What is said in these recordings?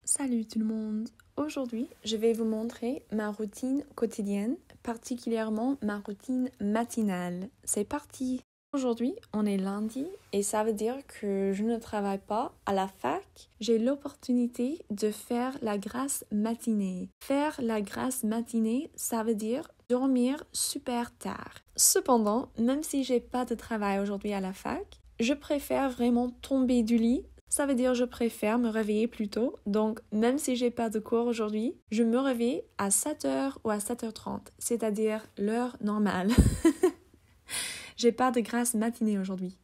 Salut tout le monde! Aujourd'hui, je vais vous montrer ma routine quotidienne, particulièrement ma routine matinale. C'est parti! Aujourd'hui, on est lundi et ça veut dire que je ne travaille pas à la fac. J'ai l'opportunité de faire la grasse matinée. Faire la grasse matinée, ça veut dire dormir super tard. Cependant, même si j'ai pas de travail aujourd'hui à la fac, je préfère vraiment tomber du lit. Ça veut dire je préfère me réveiller plus tôt. Donc, même si j'ai pas de cours aujourd'hui, je me réveille à 7h ou à 7h30, c'est-à-dire l'heure normale. J'ai pas de grasse matinée aujourd'hui.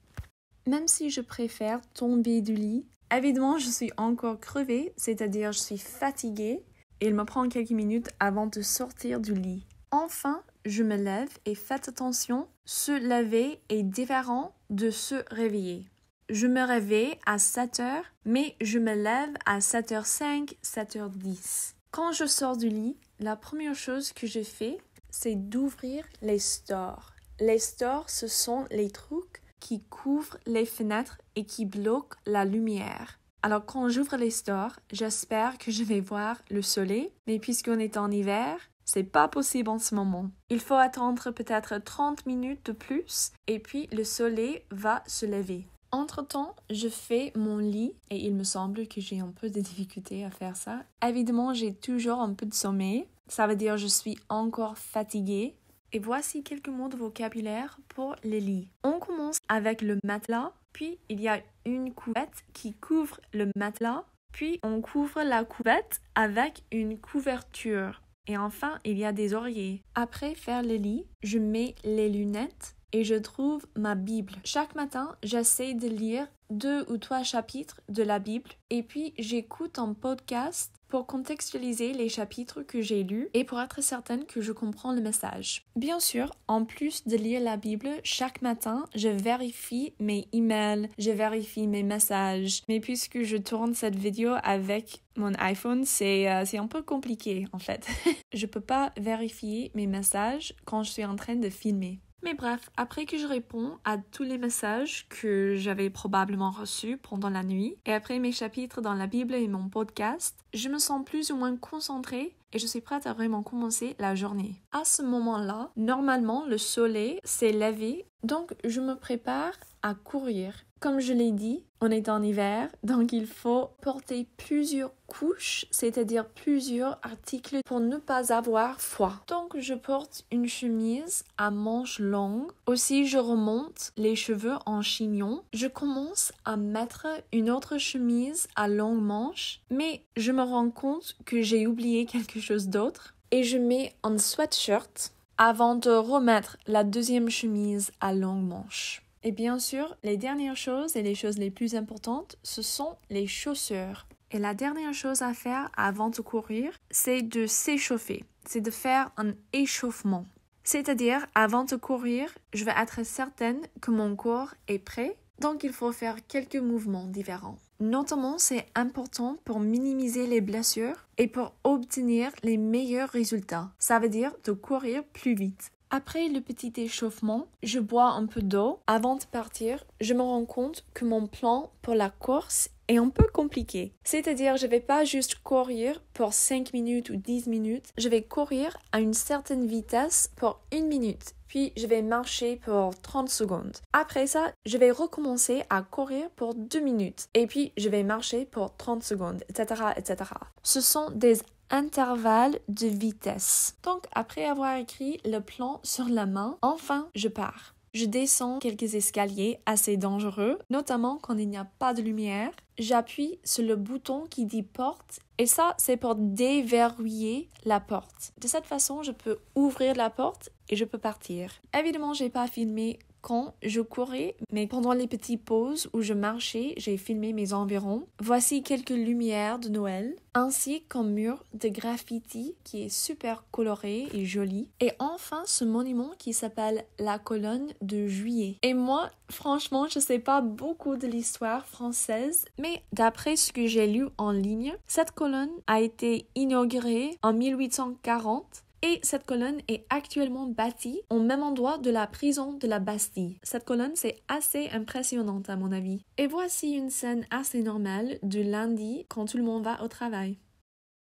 Même si je préfère tomber du lit, évidemment, je suis encore crevée, c'est-à-dire je suis fatiguée et il me prend quelques minutes avant de sortir du lit. Enfin, je me lève et faites attention, se lever est différent de se réveiller. Je me réveille à 7h, mais je me lève à 7h05, 7h10. Quand je sors du lit, la première chose que je fais, c'est d'ouvrir les stores. Les stores, ce sont les trucs qui couvrent les fenêtres et qui bloquent la lumière. Alors quand j'ouvre les stores, j'espère que je vais voir le soleil, mais puisqu'on est en hiver, c'est pas possible en ce moment. Il faut attendre peut-être 30 minutes de plus et puis le soleil va se lever. Entre-temps, je fais mon lit et il me semble que j'ai un peu de difficulté à faire ça. Évidemment, j'ai toujours un peu de sommeil. Ça veut dire que je suis encore fatiguée. Et voici quelques mots de vocabulaire pour les lits. On commence avec le matelas, puis il y a une couvette qui couvre le matelas, puis on couvre la couvette avec une couverture. Et enfin, il y a des oreillers. Après faire le lit, je mets les lunettes et je trouve ma Bible. Chaque matin, j'essaie de lire 2 ou 3 chapitres de la Bible et puis j'écoute un podcast pour contextualiser les chapitres que j'ai lus et pour être certaine que je comprends le message. Bien sûr, en plus de lire la Bible, chaque matin, je vérifie mes emails, je vérifie mes messages. Mais puisque je tourne cette vidéo avec mon iPhone, c'est un peu compliqué en fait. Je peux pas vérifier mes messages quand je suis en train de filmer. Mais bref, après que je réponds à tous les messages que j'avais probablement reçus pendant la nuit, et après mes chapitres dans la Bible et mon podcast, je me sens plus ou moins concentrée et je suis prête à vraiment commencer la journée. À ce moment-là, normalement, le soleil s'est levé, donc je me prépare à courir. Comme je l'ai dit, on est en hiver, donc il faut porter plusieurs couches, c'est-à-dire plusieurs articles pour ne pas avoir froid. Donc je porte une chemise à manches longues. Aussi, je remonte les cheveux en chignon. Je commence à mettre une autre chemise à longue manche, mais je me rends compte que j'ai oublié quelque chose d'autre et je mets un sweatshirt avant de remettre la deuxième chemise à longue manche. Et bien sûr, les dernières choses et les choses les plus importantes, ce sont les chaussures. Et la dernière chose à faire avant de courir, c'est de s'échauffer. C'est de faire un échauffement. C'est-à-dire, avant de courir, je vais être certaine que mon corps est prêt. Donc, il faut faire quelques mouvements différents. Notamment, c'est important pour minimiser les blessures et pour obtenir les meilleurs résultats. Ça veut dire de courir plus vite. Après le petit échauffement, je bois un peu d'eau. Avant de partir, je me rends compte que mon plan pour la course est un peu compliqué. C'est-à-dire, je ne vais pas juste courir pour 5 minutes ou 10 minutes. Je vais courir à une certaine vitesse pour 1 minute. Puis, je vais marcher pour 30 secondes. Après ça, je vais recommencer à courir pour 2 minutes. Et puis, je vais marcher pour 30 secondes, etc., etc. Ce sont des intervalles de vitesse. Donc, après avoir écrit le plan sur la main, enfin, je pars. Je descends quelques escaliers assez dangereux, notamment quand il n'y a pas de lumière. J'appuie sur le bouton qui dit porte et ça, c'est pour déverrouiller la porte. De cette façon, je peux ouvrir la porte et je peux partir. Évidemment, j'ai pas filmé quand je courais, mais pendant les petites pauses où je marchais, j'ai filmé mes environs. Voici quelques lumières de Noël, ainsi qu'un mur de graffiti qui est super coloré et joli. Et enfin, ce monument qui s'appelle la colonne de Juillet. Et moi, franchement, je sais pas beaucoup de l'histoire française, mais d'après ce que j'ai lu en ligne, cette colonne a été inaugurée en 1840 Et cette colonne est actuellement bâtie au même endroit de la prison de la Bastille. Cette colonne, c'est assez impressionnante à mon avis. Et voici une scène assez normale du lundi quand tout le monde va au travail.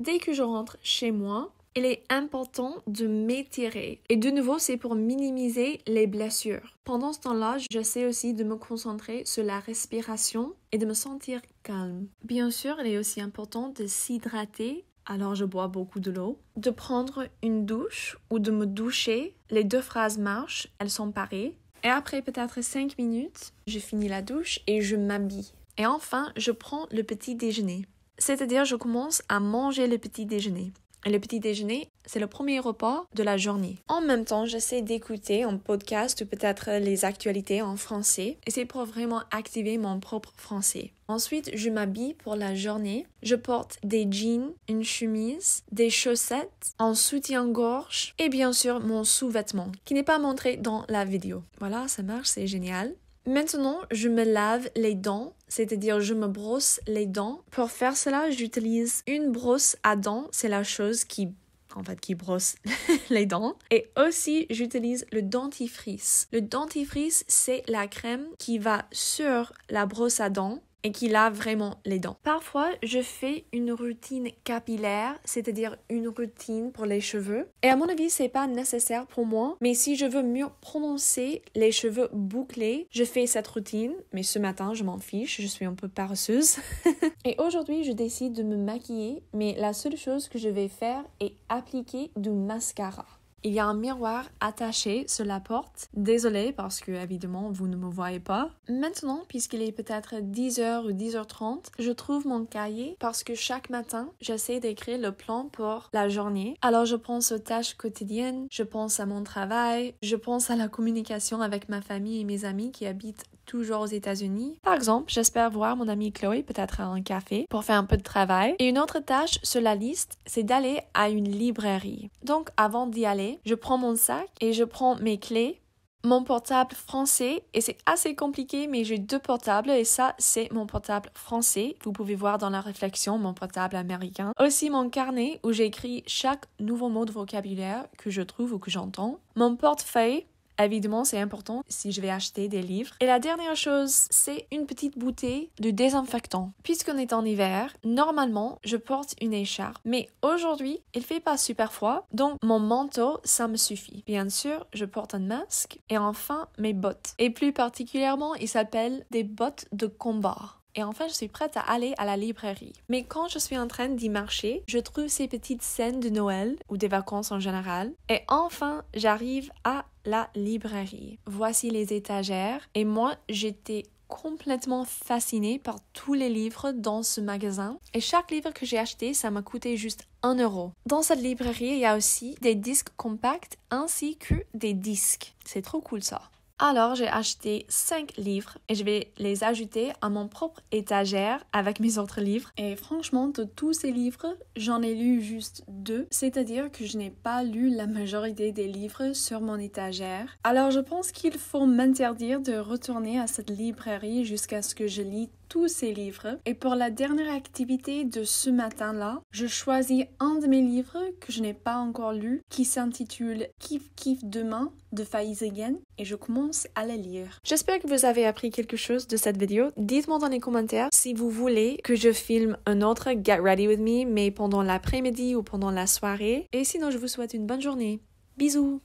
Dès que je rentre chez moi, il est important de m'étirer. Et de nouveau, c'est pour minimiser les blessures. Pendant ce temps-là, j'essaie aussi de me concentrer sur la respiration et de me sentir calme. Bien sûr, il est aussi important de s'hydrater. Alors je bois beaucoup de l'eau. De prendre une douche ou de me doucher. Les deux phrases marchent, elles sont pareilles. Et après peut-être 5 minutes, je finis la douche et je m'habille. Et enfin, je prends le petit déjeuner. C'est-à-dire, je commence à manger le petit déjeuner. Et le petit déjeuner, c'est le premier repas de la journée. En même temps, j'essaie d'écouter un podcast ou peut-être les actualités en français. Et c'est pour vraiment activer mon propre français. Ensuite, je m'habille pour la journée. Je porte des jeans, une chemise, des chaussettes, un soutien-gorge et bien sûr mon sous-vêtement qui n'est pas montré dans la vidéo. Voilà, ça marche, c'est génial. Maintenant, je me lave les dents, c'est-à-dire je me brosse les dents. Pour faire cela, j'utilise une brosse à dents, c'est la chose qui brosse les dents. Et aussi, j'utilise le dentifrice. Le dentifrice, c'est la crème qui va sur la brosse à dents et qui lave vraiment les dents. Parfois, je fais une routine capillaire, c'est-à-dire une routine pour les cheveux. Et à mon avis, c'est pas nécessaire pour moi, mais si je veux mieux prononcer les cheveux bouclés, je fais cette routine. Mais ce matin, je m'en fiche, je suis un peu paresseuse. Et aujourd'hui, je décide de me maquiller, mais la seule chose que je vais faire est appliquer du mascara. Il y a un miroir attaché sur la porte. Désolée parce que, évidemment, vous ne me voyez pas. Maintenant, puisqu'il est peut-être 10h ou 10h30, je trouve mon cahier parce que chaque matin, j'essaie d'écrire le plan pour la journée. Alors, je pense aux tâches quotidiennes, je pense à mon travail, je pense à la communication avec ma famille et mes amis qui habitent toujours aux États-Unis. Par exemple, j'espère voir mon amie Chloé peut-être à un café pour faire un peu de travail. Et une autre tâche sur la liste, c'est d'aller à une librairie. Donc, avant d'y aller, je prends mon sac et je prends mes clés, mon portable français, et c'est assez compliqué, mais j'ai 2 portables et ça, c'est mon portable français. Vous pouvez voir dans la réflexion mon portable américain. Aussi mon carnet où j'écris chaque nouveau mot de vocabulaire que je trouve ou que j'entends. Mon portefeuille. Évidemment, c'est important si je vais acheter des livres. Et la dernière chose, c'est une petite bouteille de désinfectant. Puisqu'on est en hiver, normalement, je porte une écharpe. Mais aujourd'hui, il fait pas super froid, donc mon manteau, ça me suffit. Bien sûr, je porte un masque et enfin mes bottes. Et plus particulièrement, ils s'appellent des bottes de combat. Et enfin, je suis prête à aller à la librairie. Mais quand je suis en train d'y marcher, je trouve ces petites scènes de Noël ou des vacances en général. Et enfin, j'arrive à la librairie. Voici les étagères. Et moi, j'étais complètement fascinée par tous les livres dans ce magasin. Et chaque livre que j'ai acheté, ça m'a coûté juste 1 euro. Dans cette librairie, il y a aussi des disques compacts ainsi que des disques. C'est trop cool ça. Alors, j'ai acheté 5 livres et je vais les ajouter à mon propre étagère avec mes autres livres. Et franchement, de tous ces livres, j'en ai lu juste 2. C'est-à-dire que je n'ai pas lu la majorité des livres sur mon étagère. Alors, je pense qu'il faut m'interdire de retourner à cette librairie jusqu'à ce que je lis tous ces livres. Et pour la dernière activité de ce matin-là, je choisis un de mes livres que je n'ai pas encore lu qui s'intitule Kif Kif Demain de Faiz Egen et je commence à le lire. J'espère que vous avez appris quelque chose de cette vidéo. Dites-moi dans les commentaires si vous voulez que je filme un autre Get Ready With Me mais pendant l'après-midi ou pendant la soirée. Et sinon, je vous souhaite une bonne journée. Bisous!